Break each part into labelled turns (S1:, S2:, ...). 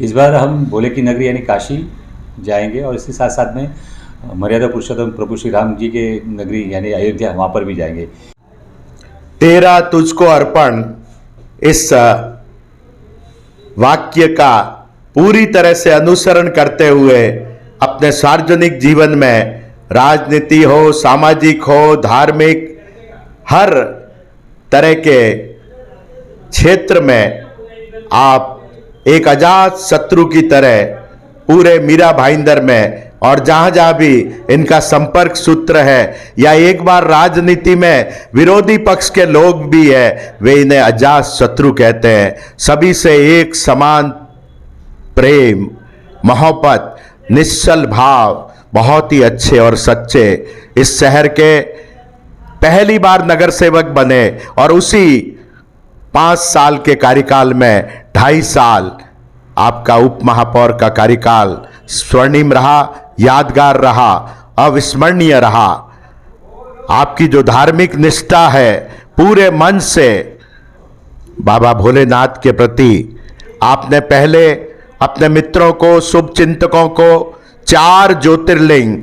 S1: इस बार हम भोले की नगरी यानी काशी जाएंगे और इसके साथ साथ में मर्यादा पुरुषोत्तम प्रभु श्री राम जी के नगरी यानी अयोध्या, वहाँ पर भी जाएंगे।
S2: तेरा तुझको अर्पण, इस वाक्य का पूरी तरह से अनुसरण करते हुए अपने सार्वजनिक जीवन में, राजनीति हो, सामाजिक हो, धार्मिक, हर तरह के क्षेत्र में आप एक अजात शत्रु की तरह पूरे मीरा भाईंदर में और जहां जहां भी इनका संपर्क सूत्र है या एक बार राजनीति में विरोधी पक्ष के लोग भी है, वे इन्हें अजात शत्रु कहते हैं। सभी से एक समान प्रेम, मोहब्बत, निश्चल भाव, बहुत ही अच्छे और सच्चे इस शहर के पहली बार नगर सेवक बने और उसी 5 साल के कार्यकाल में 2.5 साल आपका उप महापौर का कार्यकाल स्वर्णिम रहा, यादगार रहा, अविस्मरणीय रहा। आपकी जो धार्मिक निष्ठा है, पूरे मन से बाबा भोलेनाथ के प्रति आपने पहले अपने मित्रों को, शुभचिंतकों को 4 ज्योतिर्लिंग,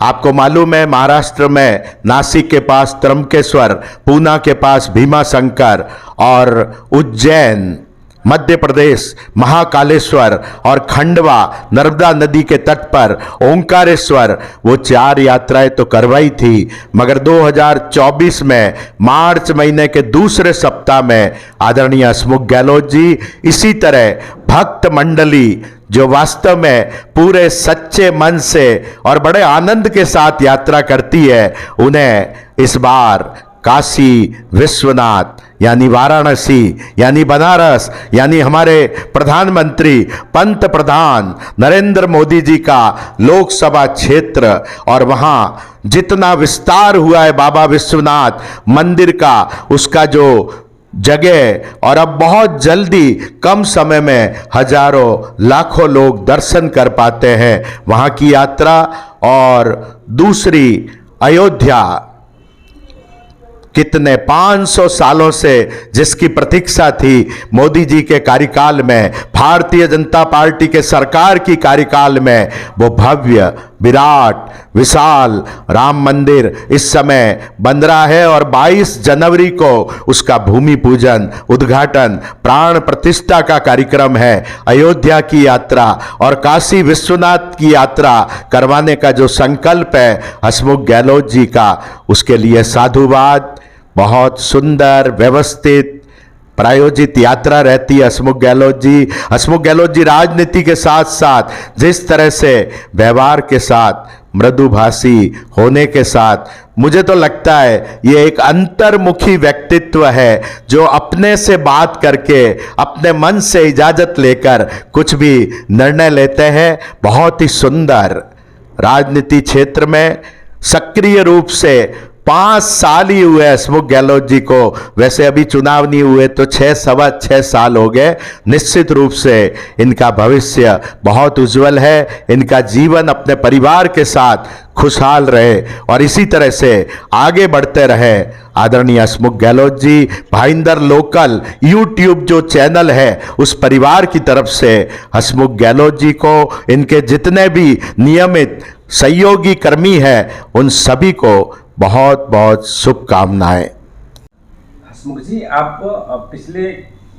S2: आपको मालूम है महाराष्ट्र में नासिक के पास त्र्यंबकेश्वर, पूना के पास भीमाशंकर और उज्जैन, मध्य प्रदेश महाकालेश्वर और खंडवा नर्मदा नदी के तट पर ओंकारेश्वर, वो 4 यात्राएं तो करवाई थी। मगर 2024 में मार्च महीने के दूसरे सप्ताह में आदरणीय हसमुख गहलोत जी इसी तरह भक्त मंडली जो वास्तव में पूरे सच्चे मन से और बड़े आनंद के साथ यात्रा करती है, उन्हें इस बार काशी विश्वनाथ यानी वाराणसी यानी बनारस यानी हमारे प्रधानमंत्री पंत प्रधान नरेंद्र मोदी जी का लोकसभा क्षेत्र और वहां जितना विस्तार हुआ है बाबा विश्वनाथ मंदिर का, उसका जो जगह, और अब बहुत जल्दी कम समय में हजारों लाखों लोग दर्शन कर पाते हैं वहां की यात्रा। और दूसरी अयोध्या, कितने 500 सालों से जिसकी प्रतीक्षा थी मोदी जी के कार्यकाल में, भारतीय जनता पार्टी के सरकार की कार्यकाल में, वो भव्य विराट विशाल राम मंदिर इस समय बन रहा है और 22 जनवरी को उसका भूमि पूजन, उद्घाटन, प्राण प्रतिष्ठा का कार्यक्रम है। अयोध्या की यात्रा और काशी विश्वनाथ की यात्रा करवाने का जो संकल्प है हसमुख गहलोत जी का, उसके लिए साधुवाद। बहुत सुंदर व्यवस्थित प्रायोजित यात्रा रहती है हसमुख गहलोत जी। हसमुख गहलोत जी राजनीति के साथ साथ जिस तरह से व्यवहार के साथ, मृदुभाषी होने के साथ, मुझे तो लगता है ये एक अंतर्मुखी व्यक्तित्व है जो अपने से बात करके, अपने मन से इजाजत लेकर कुछ भी निर्णय लेते हैं। बहुत ही सुंदर राजनीति क्षेत्र में सक्रिय रूप से 5 साल ही हुए हसमुख गहलोत जी को, वैसे अभी चुनाव नहीं हुए तो 6-6.25 साल हो गए। निश्चित रूप से इनका भविष्य बहुत उज्जवल है, इनका जीवन अपने परिवार के साथ खुशहाल रहे और इसी तरह से आगे बढ़ते रहे। आदरणीय हसमुख गहलोत जी भाईंदर लोकल यूट्यूब जो चैनल है उस परिवार की तरफ से हसमुख गहलोत जी को, इनके जितने भी नियमित सहयोगी कर्मी हैं, उन सभी को बहुत बहुत शुभकामनाएं।
S3: हसमुख जी, आप पिछले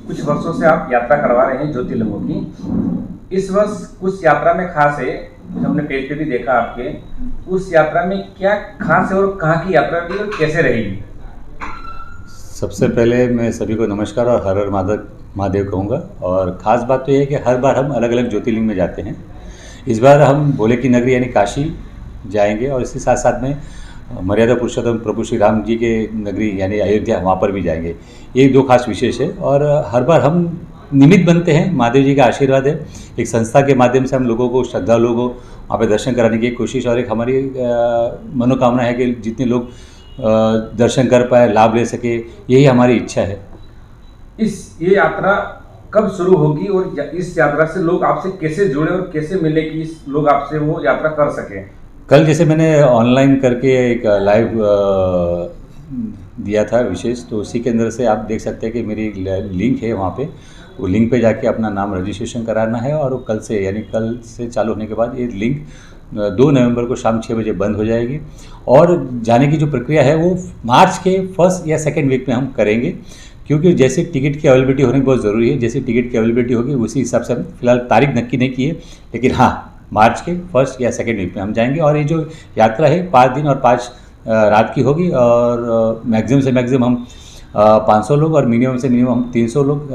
S3: कुछ वर्षों से आप यात्रा करवा रहे हैं ज्योतिर्लिंगों की। इस वर्ष कुछ यात्रा में खास है, हमने पेज पे भी देखा आपके, उस यात्रा में क्या खास है और कहाँ की यात्रा की और कैसे रहेगी?
S1: सबसे पहले मैं सभी को नमस्कार और हर हर महादेव कहूँगा। और ख़ास बात तो ये है कि हर बार हम अलग अलग ज्योतिर्लिंग में जाते हैं। इस बार हम भोले की नगरी यानी काशी जाएंगे और इसके साथ साथ में मर्यादा पुरुषोत्तम प्रभु श्री राम जी के नगरी यानी अयोध्या, वहाँ पर भी जाएंगे। ये 2 खास विशेष है और हर बार हम निमित्त बनते हैं। महादेव जी का आशीर्वाद है, एक संस्था के माध्यम से हम लोगों को, श्रद्धालुओं को वहाँ पे दर्शन कराने की कोशिश, और एक हमारी मनोकामना है कि जितने लोग दर्शन कर पाए, लाभ ले सके, यही हमारी इच्छा है।
S3: ये यात्रा कब शुरू होगी और इस यात्रा से लोग आपसे कैसे जुड़े और कैसे मिले कि लोग आपसे वो यात्रा कर सकें?
S1: कल जैसे मैंने ऑनलाइन करके एक लाइव दिया था विशेष, तो उसी के अंदर से आप देख सकते हैं कि मेरी लिंक है वहाँ पे, वो लिंक पे जाके अपना नाम रजिस्ट्रेशन कराना है और वो कल से यानी कल से चालू होने के बाद ये लिंक 2 नवंबर को शाम 6 बजे बंद हो जाएगी। और जाने की जो प्रक्रिया है वो मार्च के फर्स्ट या सेकेंड वीक में हम करेंगे, क्योंकि जैसे टिकट की अवेलेबिलिटी होनी बहुत ज़रूरी है। जैसे टिकट की अवेलेबिलिटी होगी उसी हिसाब से हम फिलहाल तारीख नक्की नहीं की है, लेकिन हाँ मार्च के फर्स्ट या सेकेंड वीक में हम जाएंगे। और ये जो यात्रा है 5 दिन और 5 रात की होगी और मैक्सिमम से मैक्सिमम हम 500 लोग और मिनिमम से मिनिमम हम 300 लोग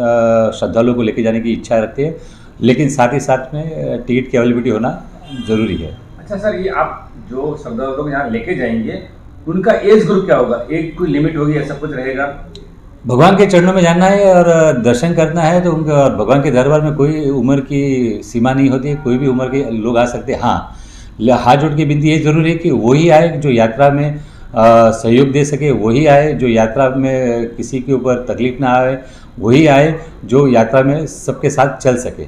S1: श्रद्धालुओं को लेके जाने की इच्छा रखते हैं, लेकिन साथ ही साथ में टिकट की अवेलेबिलिटी होना ज़रूरी है।
S3: अच्छा सर, ये आप जो श्रद्धालुओं को यहाँ लेके जाएंगे उनका एज ग्रुप क्या होगा? एक कोई लिमिट होगी, ऐसा कुछ रहेगा?
S1: भगवान के चरणों में जाना है और दर्शन करना है तो उनका, और भगवान के दरबार में कोई उम्र की सीमा नहीं होती है, कोई भी उम्र के लोग आ सकते हैं। हाँ, हाथ जोड़ के विनती ये ज़रूरी है कि वही आए जो यात्रा में सहयोग दे सके, वही आए जो यात्रा में किसी के ऊपर तकलीफ ना आए, वही आए जो यात्रा में सबके साथ चल सके।